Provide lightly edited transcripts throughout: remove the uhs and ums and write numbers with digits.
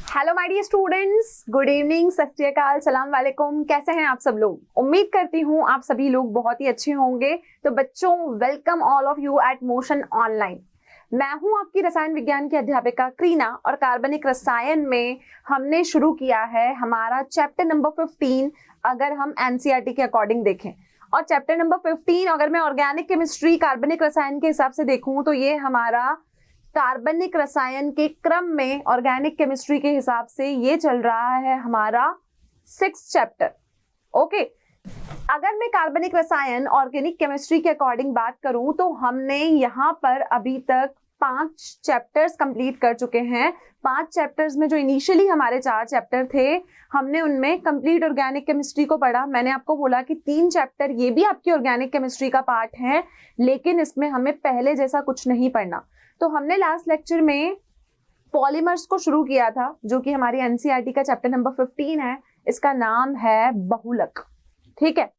Hello my dear students, good evening, Sat Sri अकाल, सलाम वालेकुम। कैसे हैं आप सब लोग? उम्मीद करती हूँ आप सभी लोग बहुत ही अच्छे होंगे। तो बच्चों, welcome all of you at Motion online. मैं हूँ आपकी रसायन विज्ञान की अध्यापिका क्रीना और कार्बनिक रसायन में हमने शुरू किया है हमारा चैप्टर नंबर 15 अगर हम एनसीईआरटी के अकॉर्डिंग देखें। और चैप्टर नंबर 15 अगर मैं ऑर्गेनिक केमिस्ट्री कार्बनिक रसायन के हिसाब से देखूं तो ये हमारा कार्बनिक रसायन के क्रम में ऑर्गेनिक केमिस्ट्री के हिसाब से ये चल रहा है हमारा 6th चैप्टर। ओके, अगर मैं कार्बनिक रसायन ऑर्गेनिक केमिस्ट्री के अकॉर्डिंग बात करूं तो हमने यहाँ पर अभी तक 5 चैप्टर्स कंप्लीट कर चुके हैं। 5 चैप्टर्स में जो इनिशियली हमारे 4 चैप्टर थे हमने उनमें कंप्लीट ऑर्गेनिक केमिस्ट्री को पढ़ा। मैंने आपको बोला कि 3 चैप्टर ये भी आपकी ऑर्गेनिक केमिस्ट्री का पार्ट है, लेकिन इसमें हमें पहले जैसा कुछ नहीं पढ़ना। तो हमने लास्ट लेक्चर में पॉलीमर्स को शुरू किया था, जो कि हमारी एनसीईआरटी का चैप्टर नंबर 15 है। इसका नाम है बहुलक। ठीक है,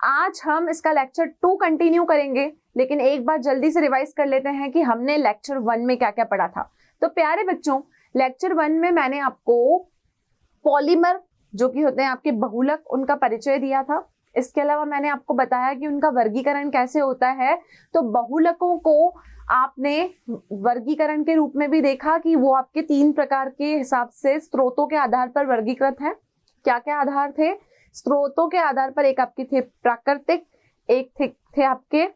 आज हम इसका लेक्चर 2 कंटिन्यू करेंगे, लेकिन एक बार जल्दी से रिवाइज कर लेते हैं कि हमने लेक्चर 1 में क्या क्या पढ़ा था। तो प्यारे बच्चों, लेक्चर 1 में मैंने आपको पॉलीमर जो कि होते हैं आपके बहुलक, उनका परिचय दिया था। इसके अलावा मैंने आपको बताया कि उनका वर्गीकरण कैसे होता है। तो बहुलकों को आपने वर्गीकरण के रूप में भी देखा कि वो आपके 3 प्रकार के हिसाब से स्रोतों के आधार पर वर्गीकृत है। क्या क्या आधार थे? स्रोतों के आधार पर एक आपके थे प्राकृतिक, एक थे आपके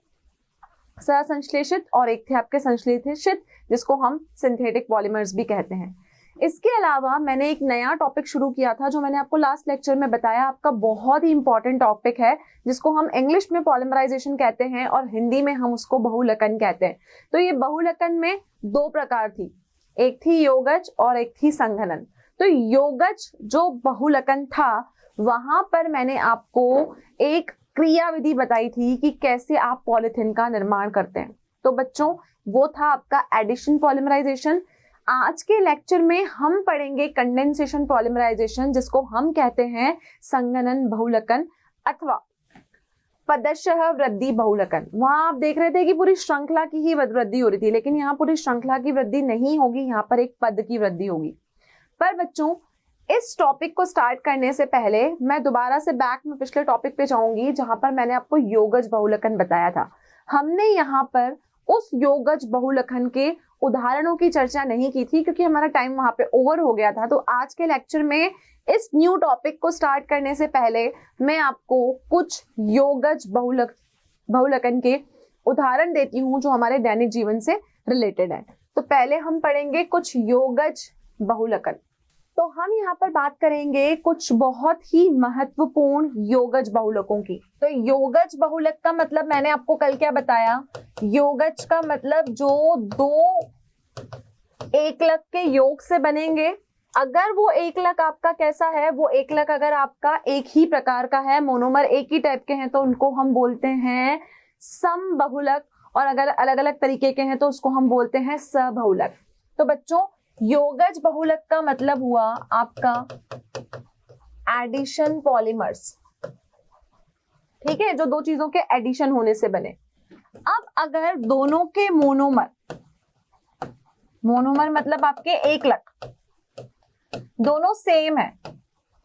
सहसंश्लेषित और एक थे आपके संश्लेषित, जिसको हम सिंथेटिक पॉलीमर्स भी कहते हैं। इसके अलावा मैंने एक नया टॉपिक शुरू किया था जो मैंने आपको लास्ट लेक्चर में बताया, आपका बहुत ही इंपॉर्टेंट टॉपिक है, जिसको हम इंग्लिश में पॉलीमराइजेशन कहते हैं और हिंदी में हम उसको बहुलकन कहते हैं। तो ये बहुलकन में 2 प्रकार थी, एक थी योगज और एक थी संघनन। तो योगज जो बहुलकन था वहां पर मैंने आपको एक क्रिया विधि बताई थी कि कैसे आप पॉलिथीन का निर्माण करते हैं। तो बच्चों, वो था आपका एडिशन पॉलीमराइजेशन। आज के लेक्चर में हम पढ़ेंगे कंडेंसेशन पॉलीमराइजेशन, जिसको हम कहते हैं संघनन बहुलकन अथवा पदशः वृद्धि बहुलकन। वहां आप देख रहे थे कि पूरी श्रृंखला की ही वृद्धि हो रही थी, लेकिन यहाँ पूरी श्रृंखला की वृद्धि नहीं होगी, यहाँ पर एक पद की वृद्धि होगी। पर बच्चों, इस टॉपिक को स्टार्ट करने से पहले मैं दोबारा से बैक में पिछले टॉपिक पे जाऊंगी जहां पर मैंने आपको योगज बहुलकन बताया था। हमने यहाँ पर उस योगज बहुलकन के उदाहरणों की चर्चा नहीं की थी क्योंकि हमारा टाइम वहां पे ओवर हो गया था। तो आज के लेक्चर में इस न्यू टॉपिक को स्टार्ट करने से पहले मैं आपको कुछ योगज बहुलकन के उदाहरण देती हूँ जो हमारे दैनिक जीवन से रिलेटेड है। तो पहले हम पढ़ेंगे कुछ योगज बहुलकन। तो हम यहाँ पर बात करेंगे कुछ बहुत ही महत्वपूर्ण योगज बहुलकों की। तो योगज बहुलक का मतलब मैंने आपको कल क्या बताया? योगज का मतलब जो 2 एकलक के योग से बनेंगे। अगर वो एकलक आपका कैसा है, वो एकलक अगर आपका एक ही प्रकार का है, मोनोमर एक ही टाइप के हैं, तो उनको हम बोलते हैं समबहुलक, और अगर अलग अलग तरीके के हैं तो उसको हम बोलते हैं सबहुलक। तो बच्चों, योगज बहुलक का मतलब हुआ आपका एडिशन पॉलीमर्स। ठीक है, जो 2 चीजों के एडिशन होने से बने। अब अगर दोनों के मोनोमर मतलब आपके एकलक दोनों सेम है,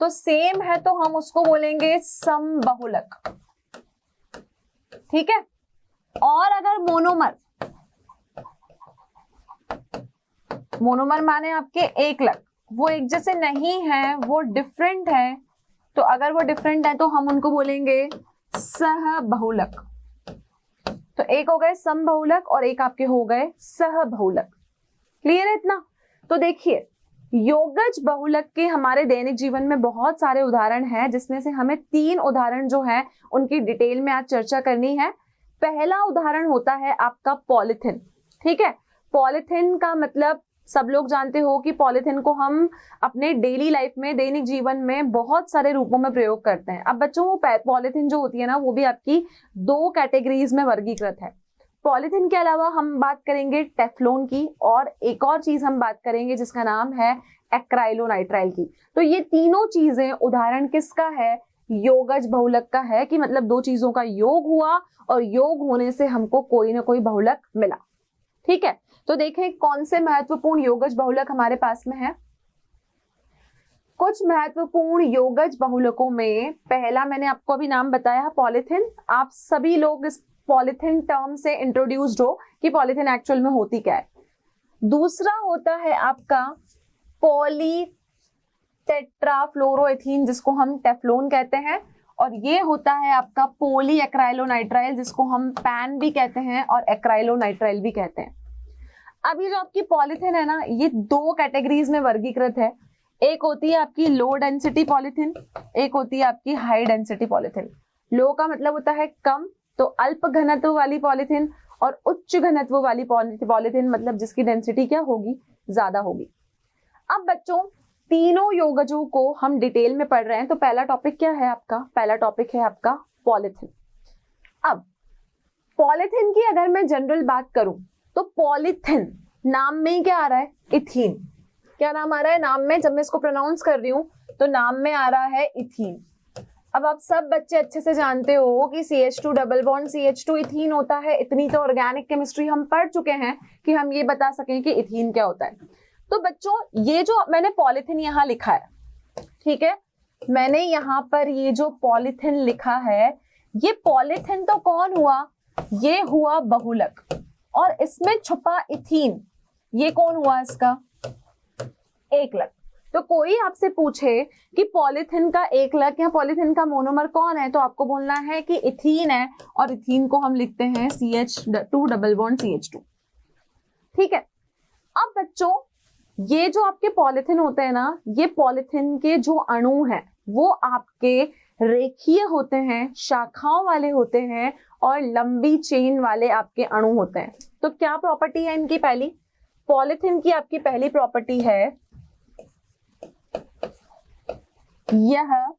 तो सेम है तो हम उसको बोलेंगे समबहुलक। ठीक है, और अगर मोनोमर माने आपके एकलक वो एक जैसे नहीं है, वो डिफरेंट है, तो अगर वो डिफरेंट है तो हम उनको बोलेंगे सहबहुलक। तो एक हो गए समबहुलक और एक आपके हो गए सहबहुलक। क्लियर है इतना? तो देखिए, योगज बहुलक के हमारे दैनिक जीवन में बहुत सारे उदाहरण हैं, जिसमें से हमें 3 उदाहरण जो है उनकी डिटेल में आज चर्चा करनी है। पहला उदाहरण होता है आपका पॉलिथीन। ठीक है, पॉलिथीन का मतलब सब लोग जानते हो कि पॉलिथीन को हम अपने डेली लाइफ में, दैनिक जीवन में बहुत सारे रूपों में प्रयोग करते हैं। अब बच्चों, वो पॉलिथीन जो होती है ना, वो भी आपकी 2 कैटेगरीज में वर्गीकृत है। पॉलिथीन के अलावा हम बात करेंगे टेफ्लॉन की, और एक और चीज हम बात करेंगे जिसका नाम है एक्राइलोनाइट्राइल की। तो ये तीनों चीजें उदाहरण किसका है? योगज बहुलक का है, कि मतलब 2 चीजों का योग हुआ और योग होने से हमको कोई ना कोई बहुलक मिला। ठीक है, तो देखें कौन से महत्वपूर्ण योगज बहुलक हमारे पास में है। कुछ महत्वपूर्ण योगज बहुलकों में पहला मैंने आपको अभी नाम बताया पॉलीथिन। आप सभी लोग इस पॉलीथिन टर्म से इंट्रोड्यूस्ड हो कि पॉलीथिन एक्चुअल में होती क्या है। दूसरा होता है आपका पॉली टेट्राफ्लोरोएथीन जिसको हम टेफ्लोन कहते हैं, और ये होता है आपका पोली एक्राइलोनाइट्राइल जिसको हम पैन भी कहते हैं और एक्राइलोनाइट्राइल भी कहते हैं। अभी जो आपकी पॉलीथिन है ना, ये दो कैटेगरीज में वर्गीकृत है। एक होती है आपकी लो डेंसिटी पॉलीथिन, एक होती है आपकी हाई डेंसिटी पॉलीथिन। लो का मतलब होता है कम, तो अल्प घनत्व वाली पॉलीथिन, और उच्च घनत्व वाली पॉलीथिन मतलब जिसकी डेंसिटी क्या होगी, ज्यादा होगी। अब बच्चों तीनों योगजों को हम डिटेल में पढ़ रहे हैं। तो पहला टॉपिक क्या है आपका, पहला टॉपिक है आपका पॉलीथिन। अब पॉलीथिन की अगर मैं जनरल बात करूं तो पॉलीथिन नाम में ही क्या आ रहा है, इथीन। क्या नाम आ रहा है नाम में, जब मैं इसको प्रोनाउंस कर रही हूं तो नाम में आ रहा है इथीन। अब आप सब बच्चे अच्छे से जानते हो कि CH2 double bond CH2 ethene होता है। इतनी तो ऑर्गेनिक केमिस्ट्री हम पढ़ चुके हैं कि हम ये बता सकें कि इथीन क्या होता है। तो बच्चों ये जो मैंने पॉलीथिन यहाँ लिखा है, ठीक है, मैंने यहाँ पर ये जो पॉलीथिन लिखा है, ये पॉलीथिन तो कौन हुआ, ये हुआ बहुलक, और इसमें छुपा इथीन, ये कौन हुआ इसका एकलक। तो कोई आपसे पूछे कि पॉलीथिन का एकलक या पॉलीथिन का मोनोमर कौन है, तो आपको बोलना है कि इथीन है, और इथीन को हम लिखते हैं CH2 डबल बॉन्ड CH2। ठीक है। अब बच्चों ये जो आपके पॉलीथिन होते हैं ना, ये पॉलीथिन के जो अणु हैं वो आपके रेखीय होते हैं, शाखाओं वाले होते हैं, और लंबी चेन वाले आपके अणु होते हैं। तो क्या प्रॉपर्टी है इनकी, पहली पॉलीथिन की आपकी पहली प्रॉपर्टी है यह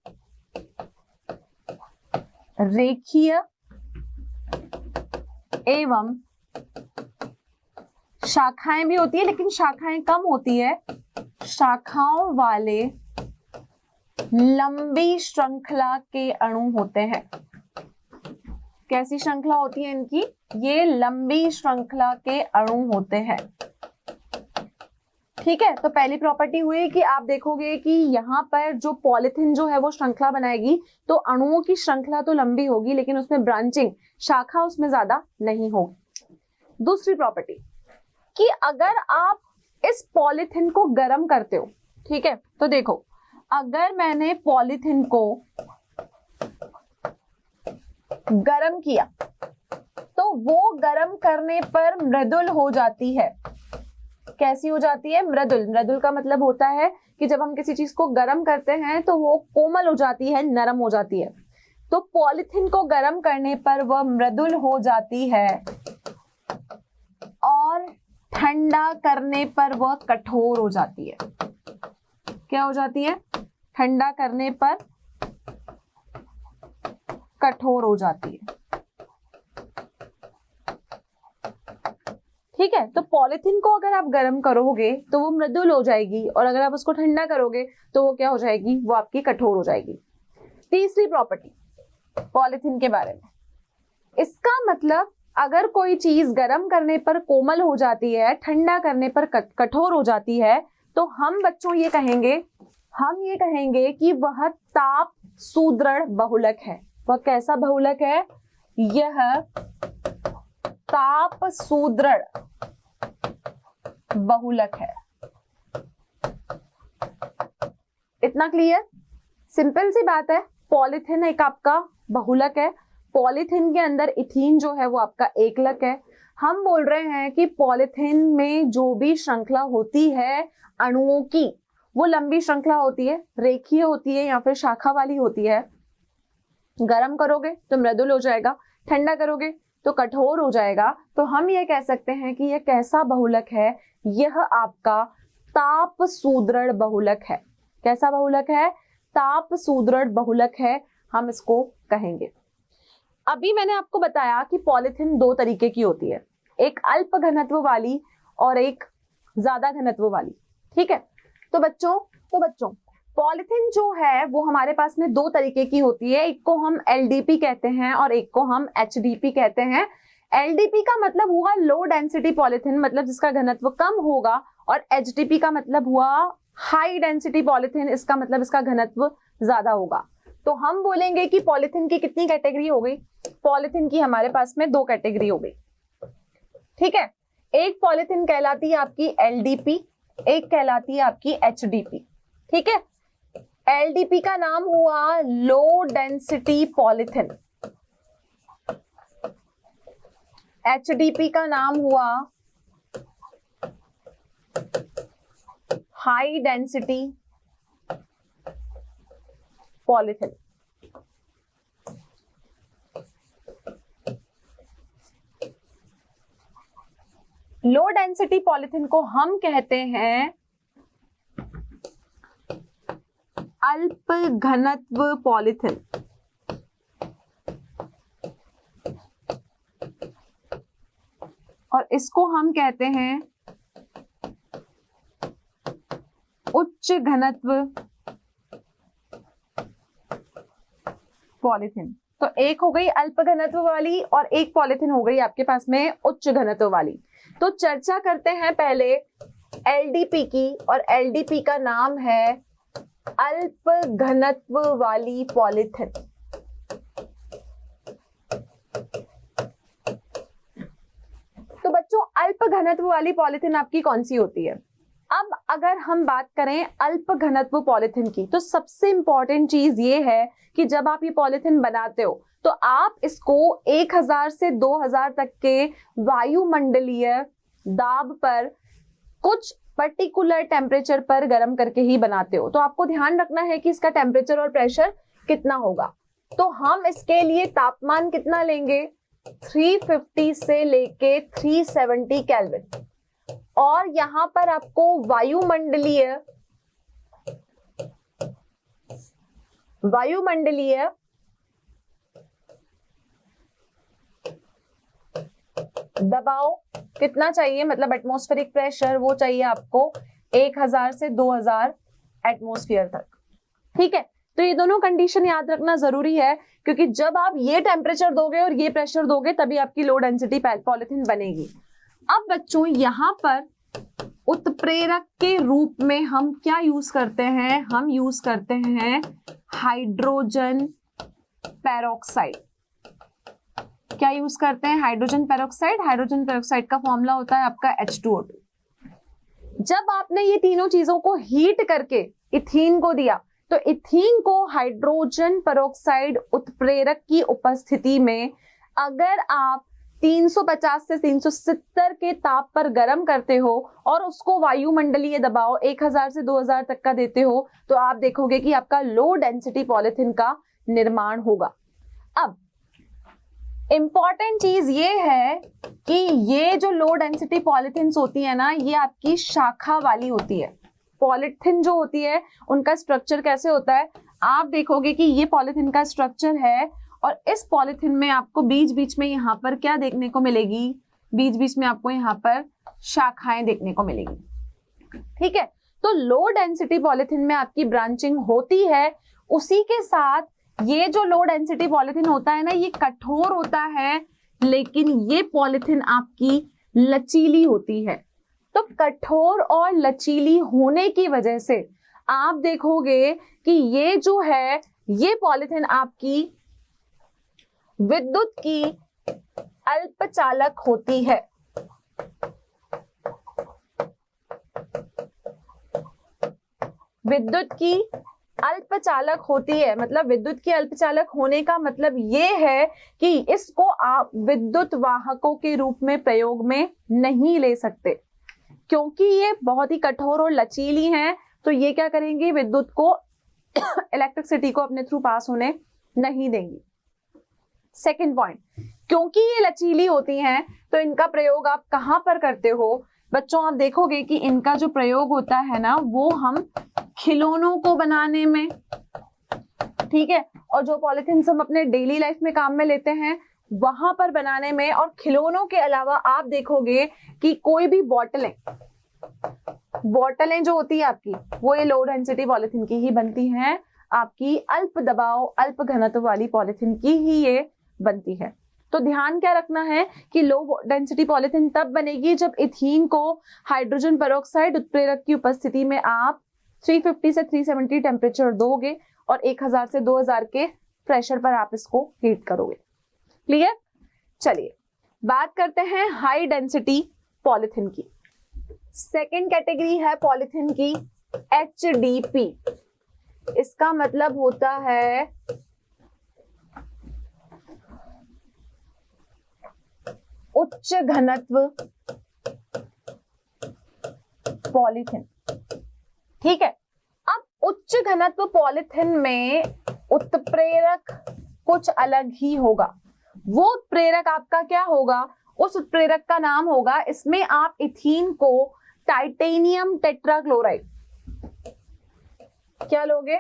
रेखीय एवं शाखाएं भी होती है, लेकिन शाखाएं कम होती है, शाखाओं वाले लंबी श्रृंखला के अणु होते हैं। कैसी श्रृंखला होती है इनकी, ये लंबी श्रृंखला के अणु होते हैं। ठीक है। तो पहली प्रॉपर्टी हुई कि आप देखोगे कि यहाँ पर जो पॉलीथिन जो है वो श्रृंखला बनाएगी, तो अणुओं की श्रृंखला तो लंबी होगी, लेकिन उसमें ब्रांचिंग शाखा उसमें ज्यादा नहीं होगी। दूसरी प्रॉपर्टी कि अगर आप इस पॉलीथिन को गर्म करते हो, ठीक है, तो देखो अगर मैंने पॉलीथिन को गर्म किया तो वो गर्म करने पर मृदुल हो जाती है। कैसी हो जाती है, मृदुल। मृदुल का मतलब होता है कि जब हम किसी चीज को गर्म करते हैं तो वो कोमल हो जाती है, नरम हो जाती है। तो पॉलीथिन को गर्म करने पर वह मृदुल हो जाती है, और ठंडा करने पर वह कठोर हो जाती है। क्या हो जाती है, ठंडा करने पर कठोर हो जाती है। ठीक है। तो पॉलीथिन को अगर आप गर्म करोगे तो वो मृदुल हो जाएगी, और अगर आप उसको ठंडा करोगे तो वो क्या हो जाएगी, वो आपकी कठोर हो जाएगी। तीसरी प्रॉपर्टी पॉलीथिन के बारे में, इसका मतलब अगर कोई चीज गर्म करने पर कोमल हो जाती है, ठंडा करने पर कठोर हो जाती है, तो हम बच्चों ये कहेंगे कि वह ताप सुदृढ़ बहुलक है। वह कैसा बहुलक है, यह ताप सुदृढ़ बहुलक है। इतना क्लियर, सिंपल सी बात है। पॉलीथिन एक आपका बहुलक है, पॉलीथिन के अंदर इथीन जो है वो आपका एकलक है। हम बोल रहे हैं कि पॉलीथिन में जो भी श्रृंखला होती है अणुओं की, वो लंबी श्रृंखला होती है, रेखीय होती है या फिर शाखा वाली होती है। गर्म करोगे तो मृदुल हो जाएगा, ठंडा करोगे तो कठोर हो जाएगा। तो हम ये कह सकते हैं कि यह कैसा बहुलक है, यह आपका ताप सुदृढ़ बहुलक है। कैसा बहुलक है, ताप सुदृढ़ बहुलक है, हम इसको कहेंगे। अभी मैंने आपको बताया कि पॉलीथिन दो तरीके की होती है, एक अल्प घनत्व वाली और एक ज्यादा घनत्व वाली। ठीक है। तो बच्चों पॉलीथिन जो है वो हमारे पास में दो तरीके की होती है, एक को हम LDP कहते हैं और एक को हम HDP कहते हैं। LDP का मतलब हुआ लो डेंसिटी पॉलीथिन, मतलब जिसका घनत्व कम होगा, और HDP का मतलब हुआ हाई डेंसिटी पॉलिथीन, इसका मतलब इसका घनत्व ज्यादा होगा। तो हम बोलेंगे कि पॉलिथीन की कितनी कैटेगरी हो गई? पॉलिथीन की हमारे पास में 2 कैटेगरी हो गई, ठीक है। एक पॉलिथीन कहलाती है आपकी एलडीपी, एक कहलाती है आपकी एचडीपी, ठीक है। एलडीपी का नाम हुआ लो डेंसिटी पॉलिथीन, एचडीपी का नाम हुआ high density polythene. Low density polythene को हम कहते हैं अल्प घनत्व पॉलिथीन। और इसको हम कहते हैं उच्च घनत्व पॉलिथीन। तो एक हो गई अल्प घनत्व वाली और एक पॉलिथीन हो गई आपके पास में उच्च घनत्व वाली। तो चर्चा करते हैं पहले एलडीपी की, और एलडीपी का नाम है अल्प घनत्व वाली पॉलिथीन। तो बच्चों अल्प घनत्व वाली पॉलिथीन आपकी कौन सी होती है? अब अगर हम बात करें अल्प घनत्व पॉलिथीन की, तो सबसे इंपॉर्टेंट चीज ये है कि जब आप ये पॉलिथीन बनाते हो तो आप इसको 1000 से 2000 तक के वायुमंडलीय दाब पर कुछ पर्टिकुलर टेम्परेचर पर गर्म करके ही बनाते हो। तो आपको ध्यान रखना है कि इसका टेम्परेचर और प्रेशर कितना होगा। तो हम इसके लिए तापमान कितना लेंगे? 350 से लेके 370 केल्विन। और यहां पर आपको वायुमंडलीय दबाव कितना चाहिए, मतलब एटमॉस्फेरिक प्रेशर, वो चाहिए आपको 1000 से 2000 एटमॉस्फेयर तक, ठीक है। तो ये दोनों कंडीशन याद रखना जरूरी है, क्योंकि जब आप ये टेम्परेचर दोगे और ये प्रेशर दोगे तभी आपकी लो डेंसिटी पॉलिथीन बनेगी। अब बच्चों यहां पर उत्प्रेरक के रूप में हम क्या यूज करते हैं? हम यूज करते हैं हाइड्रोजन पेरोक्साइड। क्या यूज करते हैं? Hydrogen peroxide. हाइड्रोजन पेरोक्साइड का फॉर्मूला होता है आपका H2O2। जब आपने ये तीनों चीजों को हीट करके इथीन को दिया, तो इथीन को हाइड्रोजन पेरोक्साइड उत्प्रेरक की उपस्थिति में अगर आप 350 से 370 के ताप पर गर्म करते हो और उसको वायुमंडलीय दबाव 1000 से 2000 तक का देते हो, तो आप देखोगे कि आपका लो डेंसिटी पॉलिथीन का निर्माण होगा। अब इंपॉर्टेंट चीज ये है कि ये जो लो डेंसिटी पॉलिथीन्स होती है ना, ये आपकी शाखा वाली होती है। पॉलिथीन जो होती है उनका स्ट्रक्चर कैसे होता है? आप देखोगे कि ये पॉलिथीन का स्ट्रक्चर है, और इस पॉलिथीन में आपको बीच बीच में यहाँ पर क्या देखने को मिलेगी? बीच बीच में आपको यहाँ पर शाखाएं देखने को मिलेगी, ठीक है। तो लो डेंसिटी पॉलिथीन में आपकी ब्रांचिंग होती है। उसी के साथ ये जो लो डेंसिटी पॉलिथीन होता है ना, ये कठोर होता है, लेकिन ये पॉलिथीन आपकी लचीली होती है। तो कठोर और लचीली होने की वजह से आप देखोगे कि ये जो है ये पॉलिथीन आपकी विद्युत की अल्पचालक होती है। विद्युत की अल्पचालक होती है, मतलब विद्युत की अल्पचालक होने का मतलब ये है कि इसको आप विद्युत वाहकों के रूप में प्रयोग में नहीं ले सकते, क्योंकि ये बहुत ही कठोर और लचीली हैं। तो ये क्या करेंगे? विद्युत को इलेक्ट्रिसिटी को अपने थ्रू पास होने नहीं देंगी। सेकंड पॉइंट, क्योंकि ये लचीली होती हैं तो इनका प्रयोग आप कहां पर करते हो? बच्चों आप देखोगे कि इनका जो प्रयोग होता है ना, वो हम खिलौनों को बनाने में, ठीक है, और जो पॉलिथीन हम अपने डेली लाइफ में काम में लेते हैं वहां पर बनाने में। और खिलौनों के अलावा आप देखोगे कि कोई भी बोतलें जो होती है आपकी, वो ये लो डेंसिटी पॉलिथीन की ही बनती हैं। आपकी अल्प दबाव अल्प घनत्व वाली पॉलिथीन की ही ये बनती है। तो ध्यान क्या रखना है कि लो डेंसिटी पॉलिथीन तब बनेगी जब इथीन को हाइड्रोजन पेरोक्साइड उत्प्रेरक की उपस्थिति में आप 350 से 370 टेम्परेचर दोगे और 1000 से 2000 के प्रेशर पर आप इसको हीट करोगे। क्लियर? चलिए बात करते हैं हाई डेंसिटी पॉलिथीन की। सेकेंड कैटेगरी है पॉलिथीन की HDP। इसका मतलब होता है उच्च घनत्व पॉलीथिन। ठीक है, अब उच्च घनत्व पॉलीथिन में उत्प्रेरक कुछ अलग ही होगा। वो उत्प्रेरक आपका क्या होगा? उस उत्प्रेरक का नाम होगा, इसमें आप इथीन को टाइटेनियम टेट्राक्लोराइड, क्या लोगे?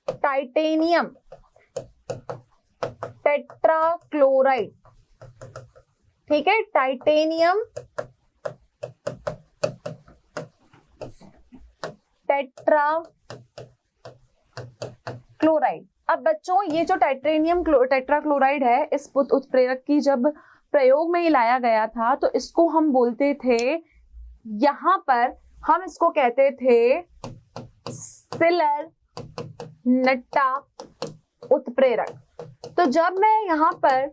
Titanium tetrachloride. ठीक है, टाइटेनियम टेट्राक्लोराइड। अब बच्चों ये जो टाइटेनियम टेट्राक्लोराइड है, इस उत्प्रेरक की जब प्रयोग में ही लाया गया था तो इसको हम बोलते थे, यहां पर हम इसको कहते थे सिलर नट्टा उत्प्रेरक। तो जब मैं यहां पर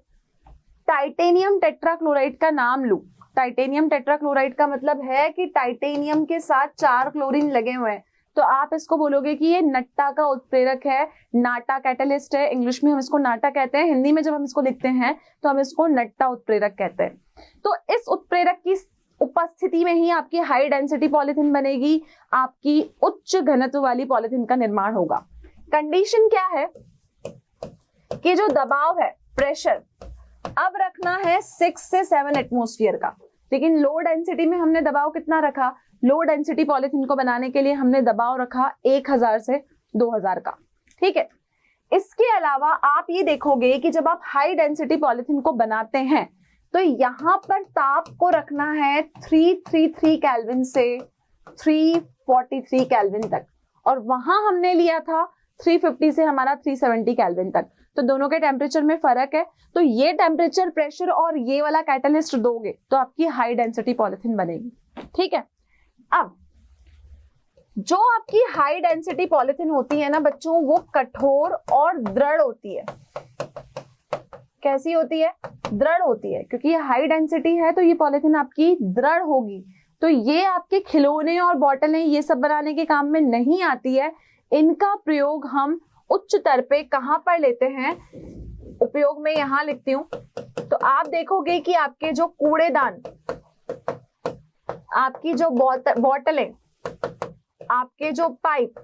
टाइटेनियम टेट्राक्लोराइड का नाम लूं, टाइटेनियम टेट्राक्लोराइड का मतलब है कि टाइटेनियम के साथ 4 क्लोरीन लगे हुए हैं, तो आप इसको बोलोगे कि ये नट्टा का उत्प्रेरक है, नाटा कैटलिस्ट है। इंग्लिश में हम इसको नाटा कहते हैं, हिंदी में जब हम इसको लिखते हैं तो हम इसको नट्टा उत्प्रेरक कहते हैं। तो इस उत्प्रेरक की उपस्थिति में ही आपकी हाई डेंसिटी पॉलिथीन बनेगी, आपकी उच्च घनत्व वाली पॉलिथीन का निर्माण होगा। कंडीशन क्या है कि जो दबाव है, प्रेशर, अब रखना है 6 से 7 एटमॉस्फेयर का। लेकिन लो डेंसिटी में हमने दबाव कितना रखा? लो डेंसिटी पॉलिथीन को बनाने के लिए हमने दबाव रखा 1000 से 2000 का। ठीक है, इसके अलावा आप ये देखोगे कि जब आप हाई डेंसिटी पॉलिथीन को बनाते हैं तो यहां पर ताप को रखना है 333 केल्विन से 343 केल्विन तक, और वहां हमने लिया था 350 से हमारा 370 केल्विन तक। तो दोनों के टेम्परेचर में फर्क है, तो ये टेम्परेचर, प्रेशर और ये वाला कैटलिस्ट दोगे तो आपकी हाई डेंसिटी पॉलिथीन बनेगी। ठीक है, अब जो आपकी हाई डेंसिटी पॉलिथीन होती है ना बच्चों, वो कठोर और दृढ़ होती है। कैसी होती है? दृढ़ होती है, क्योंकि ये हाई डेंसिटी है तो ये पॉलिथीन आपकी दृढ़ होगी। तो ये आपके खिलौने और बॉटलें ये सब बनाने के काम में नहीं आती है। इनका प्रयोग हम उच्च स्तर पे कहां पर लेते हैं? उपयोग में यहां लिखती हूं। तो आप देखोगे कि आपके जो कूड़ेदान, आपकी जो बॉटलें, आपके जो पाइप,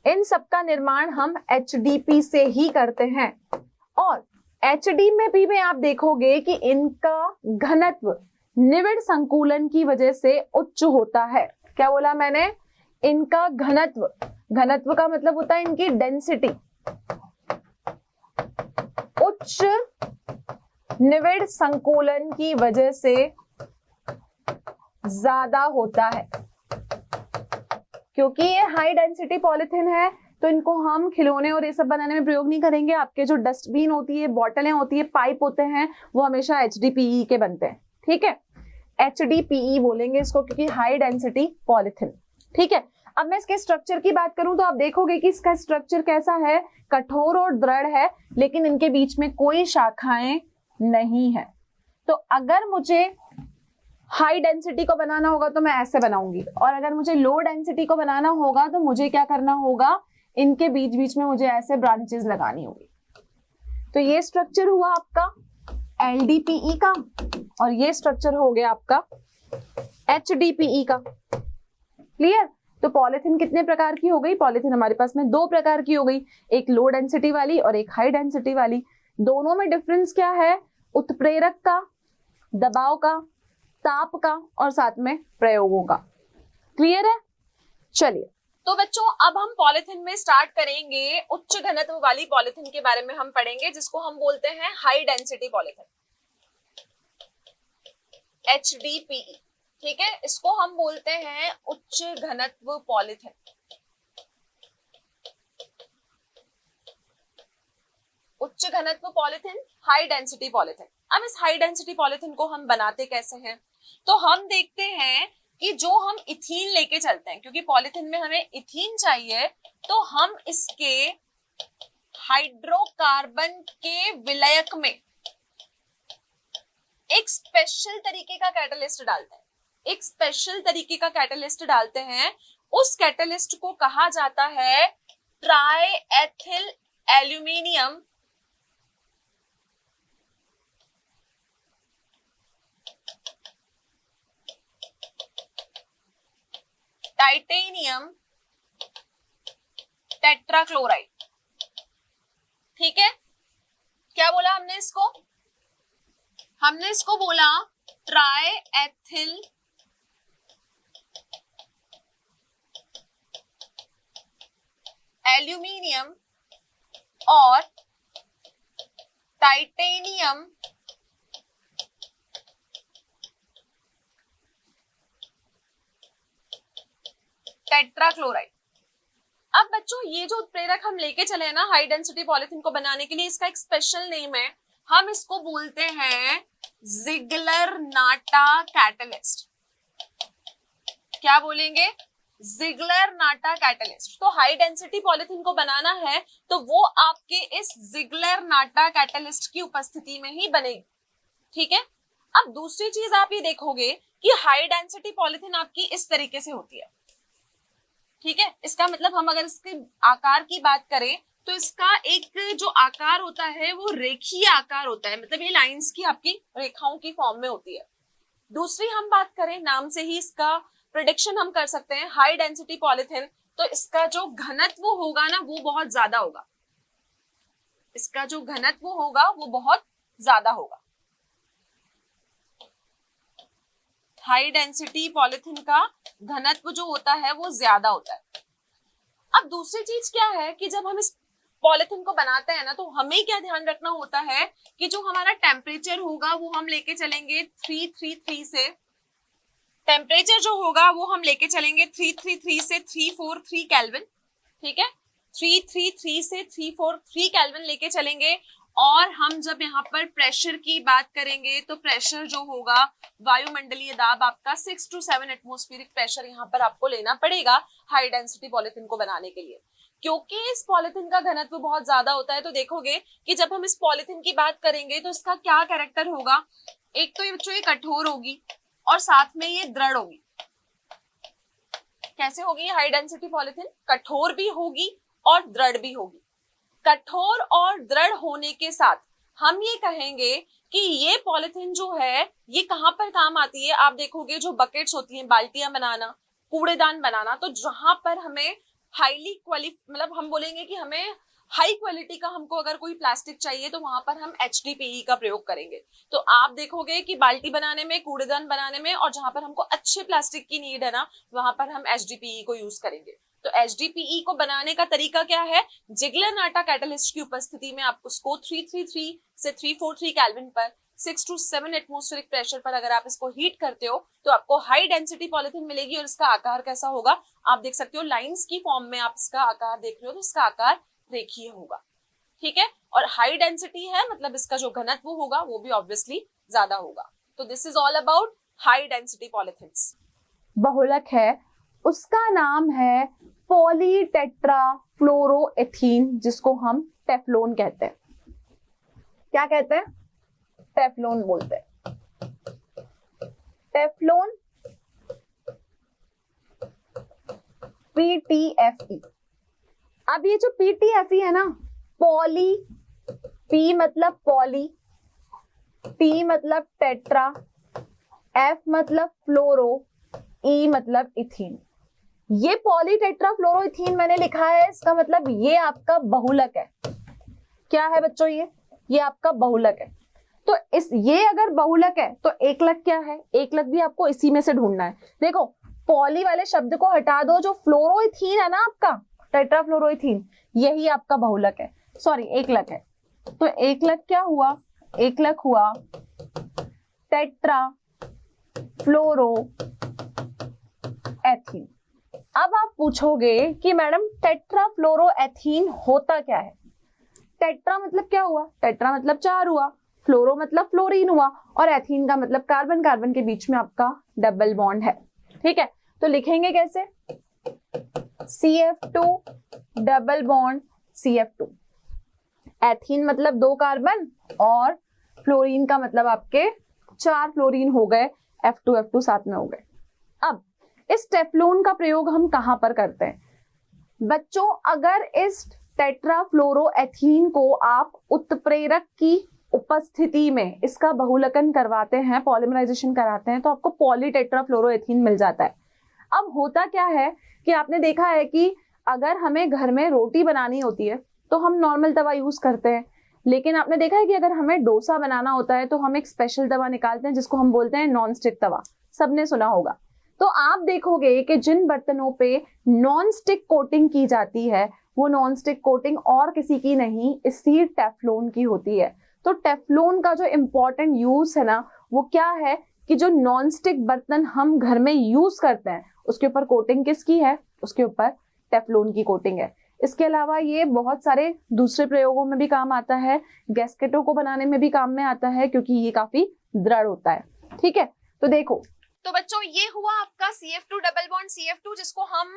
इन सब का निर्माण हम HDP से ही करते हैं। और HD में भी आप देखोगे कि इनका घनत्व निविड़ संकुलन की वजह से उच्च होता है। क्या बोला मैंने? इनका घनत्व, घनत्व का मतलब होता है इनकी डेंसिटी, उच्च निविड़ संकुलन की वजह से ज्यादा होता है। क्योंकि ये हाई डेंसिटी पॉलिथीन है तो इनको हम खिलौने और ये सब बनाने में प्रयोग नहीं करेंगे। आपके जो डस्टबिन होती है, बॉटलें होती है, पाइप होते हैं, वो हमेशा HDPE के बनते हैं। ठीक है, HDPE बोलेंगे इसको, क्योंकि हाई डेंसिटी पॉलिथीन। ठीक है, अब मैं इसके स्ट्रक्चर की बात करूं तो आप देखोगे कि इसका स्ट्रक्चर कैसा है? कठोर और दृढ़ है, लेकिन इनके बीच में कोई शाखाएं नहीं है। तो अगर मुझे हाई डेंसिटी को बनाना होगा तो मैं ऐसे बनाऊंगी, और अगर मुझे लो डेंसिटी को बनाना होगा तो मुझे क्या करना होगा? इनके बीच बीच में मुझे ऐसे ब्रांचेस लगानी होगी। तो ये स्ट्रक्चर हुआ आपका LDPE का, और ये स्ट्रक्चर हो गया आपका HDPE का। क्लियर? तो पॉलिथीन कितने प्रकार की हो गई? पॉलिथीन हमारे पास में 2 प्रकार की हो गई, एक लो डेंसिटी वाली और एक हाई डेंसिटी वाली। दोनों में डिफरेंस क्या है? उत्प्रेरक का, दबाव का, ताप का, और साथ में प्रयोगों का। क्लियर है? चलिए, तो बच्चों अब हम पॉलिथीन में स्टार्ट करेंगे। उच्च घनत्व वाली पॉलिथीन के बारे में हम पढ़ेंगे, जिसको हम बोलते हैं हाई डेंसिटी पॉलिथीन, HDPE। ठीक है, इसको हम बोलते हैं उच्च घनत्व पॉलिथीन। उच्च घनत्व पॉलिथीन, हाई डेंसिटी पॉलिथीन। अब इस हाई डेंसिटी पॉलिथीन को हम बनाते कैसे हैं? तो हम देखते हैं कि जो हम इथीन लेके चलते हैं, क्योंकि पॉलिथीन में हमें इथीन चाहिए, तो हम इसके हाइड्रोकार्बन के विलयक में एक स्पेशल तरीके का कैटालिस्ट डालते हैं, एक स्पेशल तरीके का कैटालिस्ट डालते हैं। उस कैटालिस्ट को कहा जाता है try ethyl aluminium titanium tetrachloride. ठीक है, क्या बोला हमने इसको? हमने इसको बोला ट्राई एथिल एल्यूमिनियम और टाइटेनियम टेट्राक्लोराइड। अब बच्चों ये जो उत्प्रेरक हम लेके चले हैं ना हाई डेंसिटी पॉलिथीन को बनाने के लिए, इसका एक स्पेशल नेम है, हम इसको बोलते हैं जिगलर-नाटा कैटलिस्ट। क्या बोलेंगे? जिगलर-नाटा कैटलिस्ट। तो हाई डेंसिटी पॉलिथीन को बनाना है तो वो आपके इस जिगलर-नाटा कैटलिस्ट की उपस्थिति में ही बनेगी। ठीक है, अब दूसरी चीज आप ये देखोगे कि हाई डेंसिटी पॉलिथीन आपकी इस तरीके से होती है। ठीक है, इसका मतलब हम अगर इसके आकार की बात करें तो इसका एक जो आकार होता है वो रेखीय आकार होता है, मतलब ये लाइंस की आपकी रेखाओं की फॉर्म में होती है। दूसरी हम बात करें, नाम से ही इसका प्रेडिक्शन हम कर सकते हैं, हाई डेंसिटी पॉलिथीन, तो इसका जो घनत्व होगा ना वो बहुत ज्यादा होगा, इसका जो घनत्व होगा वो बहुत ज्यादा होगा। हाई डेंसिटी पॉलिथीन का घनत्व जो होता है वो ज्यादा होता है। अब दूसरी चीज क्या है कि जब हम इस पॉलिथीन को बनाते हैं ना तो हमें क्या ध्यान रखना होता है कि जो हमारा टेम्परेचर होगा वो हम लेके चलेंगे 333 से, टेम्परेचर जो होगा वो हम लेके चलेंगे 333 से 343 केल्विन। ठीक है, 333 से 343 केल्विन लेके चलेंगे। और हम जब यहाँ पर प्रेशर की बात करेंगे तो प्रेशर जो होगा, वायुमंडलीय दाब आपका 6 to 7 एटमॉस्फेरिक प्रेशर यहाँ पर आपको लेना पड़ेगा हाई डेंसिटी पॉलिथीन को बनाने के लिए। क्योंकि इस पॉलिथीन का घनत्व बहुत ज्यादा होता है तो देखोगे कि जब हम इस पॉलिथीन की बात करेंगे तो इसका क्या कैरेक्टर होगा, एक तो ये बच्चों ये कठोर होगी और साथ में ये दृढ़ होगी। कैसे होगी हाई डेंसिटी पॉलिथीन? कठोर भी होगी और दृढ़ भी होगी। कठोर और दृढ़ होने के साथ हम ये कहेंगे कि ये पॉलिथीन जो है ये कहां पर काम आती है। आप देखोगे जो बकेट्स होती हैं, बाल्टियां बनाना, कूड़ेदान बनाना, तो जहां पर हमें हाईली मतलब हम बोलेंगे कि हमें हाई क्वालिटी का हमको अगर कोई प्लास्टिक चाहिए तो वहां पर हम HDPE का प्रयोग करेंगे। तो आप देखोगे कि बाल्टी बनाने में, कूड़ेदान बनाने में, और जहां पर हमको अच्छे प्लास्टिक की नीड है ना वहां पर हम HDPE को यूज करेंगे। तो HDPE को बनाने का तरीका क्या है? जिगलर-नाटा कैटलिस्ट की उपस्थिति में आपको उसको 333 से 343 केल्विन पर 6 to 7 एटमॉस्फेरिक प्रेशर पर अगर आप इसको हीट करते हो तो आपको हाई डेंसिटी पॉलिथीन मिलेगी। और इसका आकार कैसा होगा आप देख सकते हो, लाइंस की फॉर्म में आप इसका आकार देख रहे हो तो इसका आकार रेखीय होगा। ठीक है, और हाई डेंसिटी है मतलब इसका जो घनत्व होगा वो भी ऑब्वियसली ज्यादा होगा। तो this is all about high density polythenes. बहुलक है, उसका नाम है पॉलीटेट्राफ्लोरोएथीन, जिसको हम टेफ्लोन कहते हैं। क्या कहते हैं? टेफ्लोन बोलते हैं। Teflon, PTFE। अब ये जो PTFE है ना, पॉली, P मतलब पॉली, T मतलब टेट्रा, F मतलब फ्लोरो, E मतलब इथीन। ये पॉलीटेट्राफ्लोरोइथीन मैंने लिखा है, इसका मतलब ये आपका बहुलक है। क्या है बच्चों? ये आपका बहुलक है। तो ये अगर बहुलक है तो एकलक क्या है? एकलक भी आपको इसी में से ढूंढना है। देखो पॉली वाले शब्द को हटा दो, जो फ्लोरोइथीन है ना आपका टेट्राफ्लोरोइथीन, यही आपका बहुलक है, सॉरी एकलक है। तो एकलक क्या हुआ? एकलक हुआ टेट्रा फ्लोरोएथीन। अब आप पूछोगे कि मैडम टेट्राफ्लोरोएथीन होता क्या है? टेट्रा मतलब क्या हुआ? टेट्रा मतलब 4 हुआ, फ्लोरो मतलब फ्लोरीन हुआ, और एथीन का मतलब कार्बन, कार्बन के बीच में आपका डबल बॉन्ड है। ठीक है, तो लिखेंगे कैसे? CF2 double bond CF2। Ethene मतलब 2 कार्बन और फ्लोरीन का मतलब आपके 4 फ्लोरीन हो गए, F2 साथ में हो गए। अब इस टेफ्लॉन का प्रयोग हम कहां पर करते हैं बच्चों? अगर इस टेट्राफ्लोरोएथीन को आप उत्प्रेरक की उपस्थिति में इसका बहुलकन करवाते हैं, पॉलीमराइजेशन कराते हैं, तो आपको पॉलीटेट्राफ्लोरोएथीन मिल जाता है। अब होता क्या है कि आपने देखा है कि अगर हमें घर में रोटी बनानी होती है तो हम नॉर्मल तवा यूज करते हैं, लेकिन आपने देखा है कि अगर हमें डोसा बनाना होता है तो हम एक स्पेशल तवा निकालते हैं जिसको हम बोलते हैं नॉन स्टिक तवा। सबने सुना होगा। तो आप देखोगे कि जिन बर्तनों पे नॉन स्टिक कोटिंग की जाती है वो नॉन स्टिक कोटिंग और किसी की नहीं, इसी टेफ्लॉन की होती है। तो टेफ्लॉन का जो इंपॉर्टेंट यूज है ना वो क्या है कि जो नॉन स्टिक बर्तन हम घर में यूज करते हैं उसके ऊपर कोटिंग किसकी है? उसके ऊपर टेफ्लॉन की कोटिंग है। इसके अलावा ये बहुत सारे दूसरे प्रयोगों में भी काम आता है, गैस्केटों को बनाने में भी काम में आता है क्योंकि ये काफी दृढ़ होता है। ठीक है, तो देखो तो बच्चों ये हुआ आपका CF2 डबल बॉन्ड CF2 जिसको हम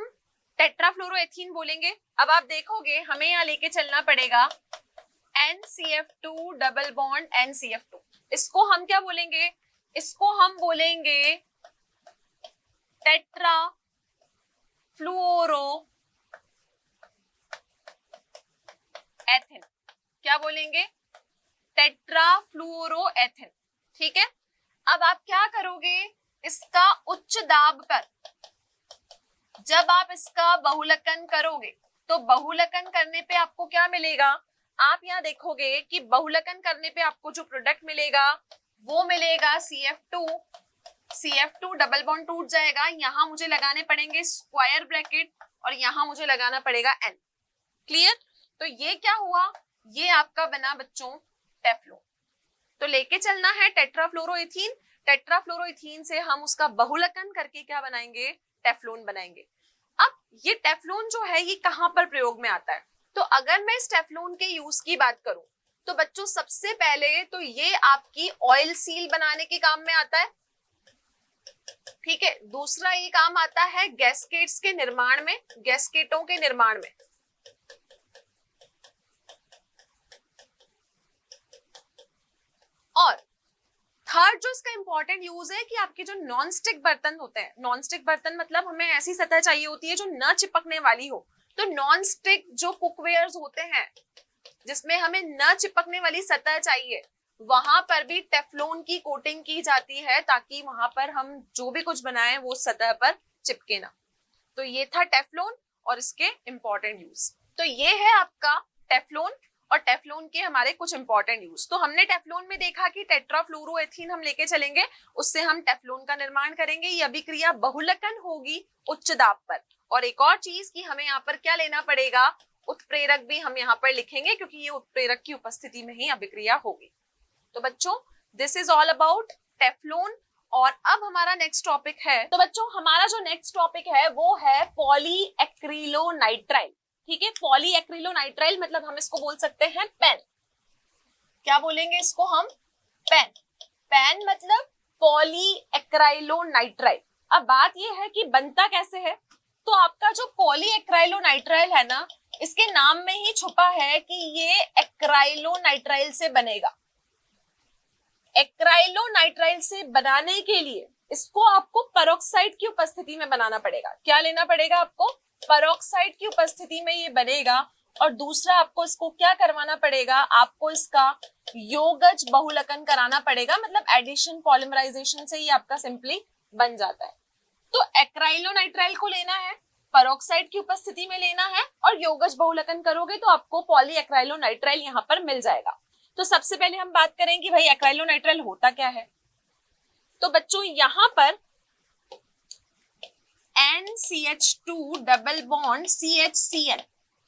टेट्राफ्लोरोएथीन बोलेंगे। अब आप देखोगे हमें यहाँ लेके चलना पड़ेगा NCF2 डबल बॉन्ड NCF2। इसको हम क्या बोलेंगे? इसको हम बोलेंगे टेट्रा फ्लूओरो एथिन। क्या बोलेंगे? टेट्राफ्लूओरोएथिन। ठीक है, अब आप क्या करोगे? इसका उच्च दाब पर जब आप इसका बहुलकन करोगे तो बहुलकन करने पे आपको क्या मिलेगा? आप यहाँ देखोगे कि बहुलकन करने पे आपको जो प्रोडक्ट मिलेगा वो मिलेगा CF2 डबल बॉन्ड टूट जाएगा, यहाँ मुझे लगाने पड़ेंगे स्क्वायर ब्रैकेट और यहाँ मुझे लगाना पड़ेगा N। क्लियर? तो ये क्या हुआ? ये आपका बना बच्चों टेफ्लॉन। तो लेके चलना है टेट्राफ्लोरोएथीन। टेट्राफ्लोरोएथीन से हम उसका बहुलकन करके क्या बनाएंगे? टेफ्लॉन बनाएंगे। अब ये टेफ्लॉन जो है ये कहां पर प्रयोग में आता है? तो अगर मैं इस टेफ्लॉन के यूज की बात करूं तो बच्चों सबसे पहले तो ये आपकी ऑयल सील बनाने के काम में आता है। ठीक है, दूसरा ये काम आता है गैस्केट्स के निर्माण में, गैस्केटों के निर्माण में। और थर्ड जो इसका इंपॉर्टेंट यूज है कि आपके जो नॉन स्टिक बर्तन होते हैं, नॉन स्टिक बर्तन मतलब हमें ऐसी सतह चाहिए होती है जो न चिपकने वाली हो। तो नॉन स्टिक जो कुकवेयर्स होते हैं जिसमें हमें न चिपकने वाली सतह चाहिए वहां पर भी टेफ्लॉन की कोटिंग की जाती है ताकि वहां पर हम जो भी कुछ बनाएं वो सतह पर चिपके ना। तो ये था टेफ्लॉन और इसके इंपॉर्टेंट यूज। तो ये है आपका टेफ्लॉन और टेफ्लॉन के हमारे कुछ इंपॉर्टेंट यूज। तो हमने टेफ्लॉन में देखा कि टेट्राफ्लोरोएथीन हम लेके चलेंगे, उससे हम टेफ्लॉन का निर्माण करेंगे। ये अभिक्रिया बहुलकन होगी उच्च दाब पर। और एक और चीज कि हमें यहाँ पर क्या लेना पड़ेगा? उत्प्रेरक भी हम यहाँ पर लिखेंगे क्योंकि ये उत्प्रेरक की उपस्थिति में ही अभिक्रिया होगी। तो बच्चों this is all about Teflon. और अब हमारा नेक्स्ट टॉपिक है, तो बच्चों हमारा जो नेक्स्ट टॉपिक है वो है पॉलीएक्रिलोनाइट्राइल। ठीक है, पॉलीएक्रिलोनाइट्राइल मतलब हम इसको बोल सकते हैं पेन। क्या बोलेंगे इसको हम? पेन। पेन मतलब पॉलीएक्राइलोनाइट्राइल। अब बात ये है कि बनता कैसे है? तो आपका जो पॉलीएक्राइलोनाइट्राइल है ना, इसके नाम में ही छुपा है कि ये एक्राइलोनाइट्राइल से बनेगा। एक्राइलोनाइट्राइल से बनाने के लिए इसको आपको पेरोक्साइड की उपस्थिति में बनाना पड़ेगा। क्या लेना पड़ेगा आपको? पेरोक्साइड की उपस्थिति में ये बनेगा। और दूसरा आपको इसको क्या करवाना पड़ेगा? आपको इसका योगज बहुलकन कराना पड़ेगा, मतलब एडिशन पॉलीमराइजेशन से ही आपका सिंपली बन जाता है। तो एक्राइलोनाइट्राइल को लेना है, पेरोक्साइड की उपस्थिति में लेना है और योगज बहुलकन करोगे तो आपको पॉलीएक्राइलोनाइट्राइल यहाँ पर मिल जाएगा। तो सबसे पहले हम बात करें कि भाई एक्राइलोनाइट्राइल होता क्या है। तो बच्चों यहाँ पर NCH2 डबल बॉन्ड CHCl,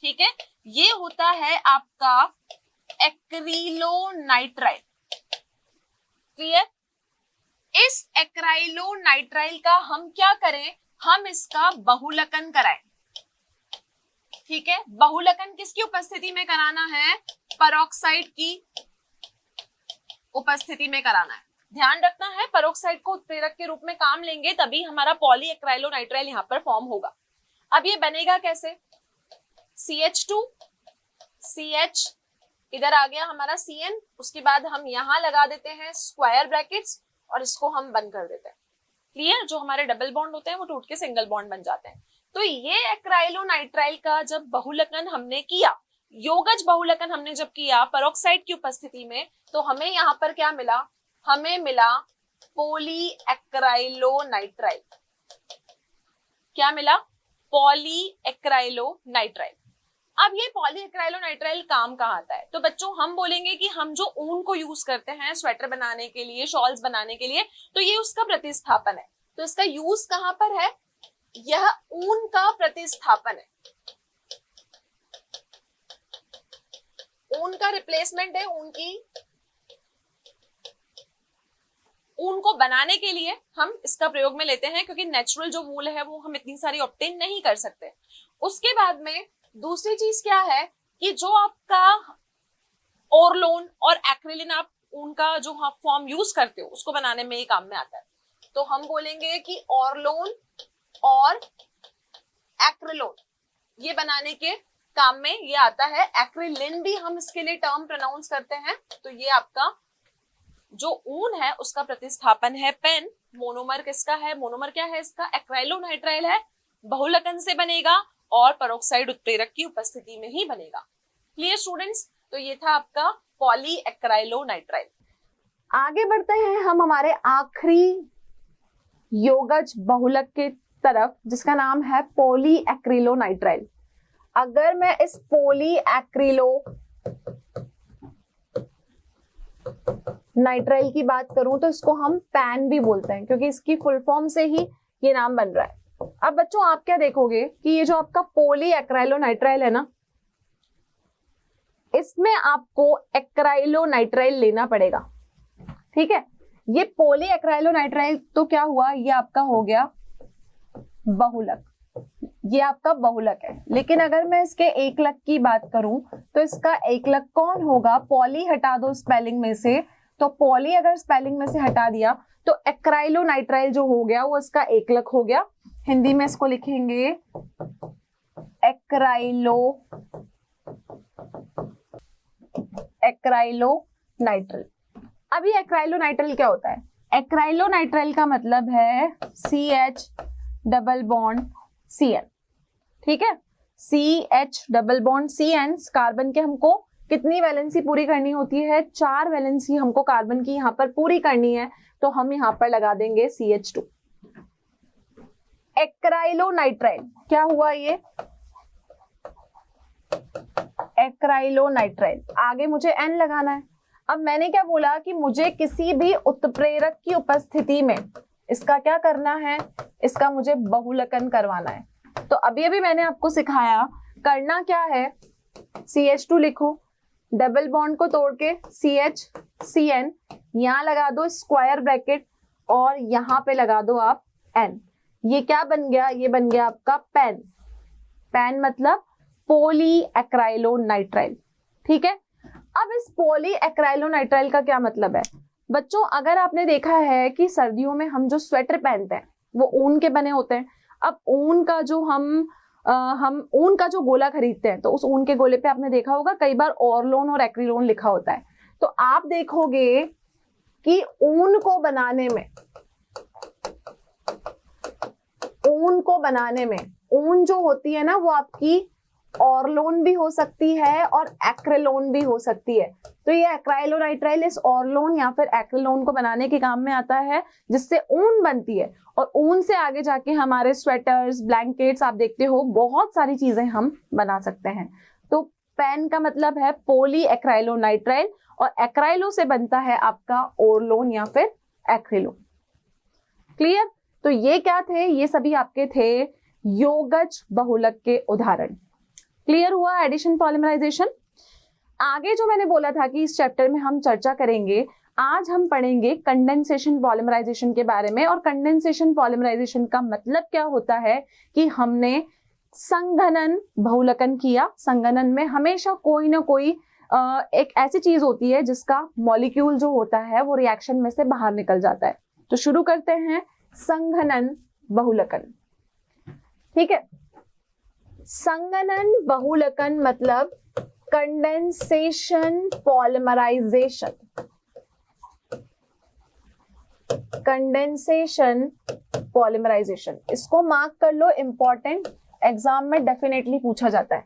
ठीक है, ये होता है आपका एक्रिलोनाइट्राइल। क्लियर? इस एक्राइलोनाइट्राइल का हम क्या करें? हम इसका बहुलकन कराएं। ठीक है, बहुलकन किसकी उपस्थिति में कराना है? पेरोक्साइड की उपस्थिति में कराना है। ध्यान रखना है, पेरोक्साइड को उत्प्रेरक के रूप में काम लेंगे तभी हमारा पॉलीएक्राइलोनाइट्राइल यहाँ पर फॉर्म होगा। अब ये बनेगा कैसे? CH2 CH, इधर आ गया हमारा CN, उसके बाद हम यहाँ लगा देते हैं स्क्वायर ब्रैकेट्स और इसको हम बंद कर देते हैं। क्लियर? जो हमारे डबल बॉन्ड होते हैं वो टूट के सिंगल बॉन्ड बन जाते हैं। तो ये एक्राइलोनाइट्राइल का जब बहुलकन हमने किया, योगज बहुलकन हमने जब किया पेरोक्साइड की उपस्थिति में, तो हमें यहाँ पर क्या मिला? हमें मिला पॉलीएक्राइलोनाइट्राइल। क्या मिला? पॉलीएक्राइलोनाइट्राइल। अब ये पॉलीएक्राइलोनाइट्राइल काम कहाँ आता है? तो बच्चों हम बोलेंगे कि हम जो ऊन को यूज करते हैं स्वेटर बनाने के लिए, शॉल्स बनाने के लिए, तो ये उसका प्रतिस्थापन है। तो इसका यूज कहाँ पर है? यह ऊन का प्रतिस्थापन है, ऊन का रिप्लेसमेंट है। ऊन को बनाने के लिए हम इसका प्रयोग में लेते हैं, क्योंकि नेचुरल जो वूल है वो हम इतनी सारी ऑब्टेन नहीं कर सकते। उसके बाद में दूसरी चीज क्या है कि जो आपका ओरलोन और एक्रिलिन, आप ऊन का जो आप फॉर्म यूज करते हो उसको बनाने में ही काम में आता है। तो हम बोलेंगे कि ओरलोन और एक्रिलोन ये बनाने के काम में ये आता है। एक्रिलिन भी हम इसके लिए टर्म प्रोनाउंस करते हैं। तो ये आपका जो ऊन है उसका प्रतिस्थापन है पेन। मोनोमर किसका है? मोनोमर क्या है इसका? एक्राइलोनाइट्राइल है। बहुलकन से बनेगा और पेरोक्साइड उत्प्रेरक की उपस्थिति में ही बनेगा। Clear students? तो ये था आपका पॉलीएक्राइलोनाइट्राइल। आगे बढ़ते हैं हम हमारे आखिरी योगज बहुलक के तरफ, जिसका नाम है पॉलीएक्रिलोनाइट्राइल। अगर मैं इस पॉलीएक्रिलोनाइट्राइल की बात करूं तो इसको हम पैन भी बोलते हैं, क्योंकि इसकी फुल फॉर्म से ही ये नाम बन रहा है। अब बच्चों आप क्या देखोगे कि ये जो आपका पॉलीएक्राइलोनाइट्राइल है ना, इसमें आपको एक्राइलोनाइट्राइल लेना पड़ेगा। ठीक है? ये पॉलीएक्राइलोनाइट्राइल तो क्या हुआ? ये आपका हो गया बहुलक, ये आपका बहुलक है। लेकिन अगर मैं इसके एकलक की बात करूं तो इसका एकलक कौन होगा? पॉली हटा दो स्पेलिंग में से, तो पॉली अगर स्पेलिंग में से हटा दिया तो एक्राइलोनाइट्राइल जो हो गया वो इसका एकलक हो गया। हिंदी में इसको लिखेंगे एक्राइलोनाइट्राइल। अभी एक्राइलोनाइट्राइल क्या होता है? एक्राइलोनाइट्राइल का मतलब है CH डबल बॉन्ड CN। ठीक है? CH double bond CN, carbon के हमको कितनी वैलेंसी पूरी करनी होती है? 4 वैलेंसी हमको कार्बन की यहाँ पर पूरी करनी है, तो हम यहाँ पर लगा देंगे CH2। एक्राइलोनाइट्राइल क्या हुआ? ये एक्राइलोनाइट्राइल, आगे मुझे N लगाना है। अब मैंने क्या बोला कि मुझे किसी भी उत्प्रेरक की उपस्थिति में इसका क्या करना है? इसका मुझे बहुलकन करवाना है। तो अभी मैंने आपको सिखाया करना क्या है। CH2 लिखो, डबल बॉन्ड को तोड़ के CH CN, यहां लगा दो स्क्वायर ब्रैकेट और यहां पे लगा दो आप N। ये क्या बन गया? ये बन गया आपका पैन। पैन मतलब पॉलीएक्राइलोनाइट्राइल। ठीक है? अब इस पॉलीएक्राइलोनाइट्राइल का क्या मतलब है? बच्चों अगर आपने देखा है कि सर्दियों में हम जो स्वेटर पहनते हैं वो ऊन के बने होते हैं। अब ऊन का जो हम ऊन का जो गोला खरीदते हैं, तो उस ऊन के गोले पे आपने देखा होगा कई बार ओरलोन और एक्रिलोन लिखा होता है। तो आप देखोगे कि ऊन को बनाने में ऊन जो होती है ना वो आपकी ओरलोन भी हो सकती है और एक्रिलोन भी हो सकती है। तो ये एक्राइलोनाइट्राइल इस ओरलोन या फिर एक्रिलोन को बनाने के काम में आता है, जिससे ऊन बनती है। और ऊन से आगे जाके हमारे स्वेटर्स, ब्लैंकेट्स, आप देखते हो बहुत सारी चीजें हम बना सकते हैं। तो पैन का मतलब है पॉलीएक्राइलोनाइट्राइल और एक्राइलो से बनता है आपका ओरलोन या फिर एक्रिलोन। क्लियर? तो ये क्या थे? ये सभी आपके थे योगज बहुलक के उदाहरण। क्लियर हुआ एडिशन पॉलीमराइजेशन? आगे जो मैंने बोला था कि इस चैप्टर में हम चर्चा करेंगे, आज हम पढ़ेंगे कंडेंसेशन पॉलीमराइजेशन के बारे में। और कंडेंसेशन पॉलीमराइजेशन का मतलब क्या होता है कि हमने संघनन बहुलकन किया। संघनन में हमेशा कोई ना कोई एक ऐसी चीज होती है जिसका मॉलिक्यूल जो होता है वो रिएक्शन में से बाहर निकल जाता है। तो शुरू करते हैं, संघनन बहुलकन। ठीक है, संघनन बहुलकन मतलब कंडेंसेशन पॉलिमराइजेशन। कंडेंसेशन पॉलिमराइजेशन, इसको मार्क कर लो, इंपॉर्टेंट, एग्जाम में डेफिनेटली पूछा जाता है।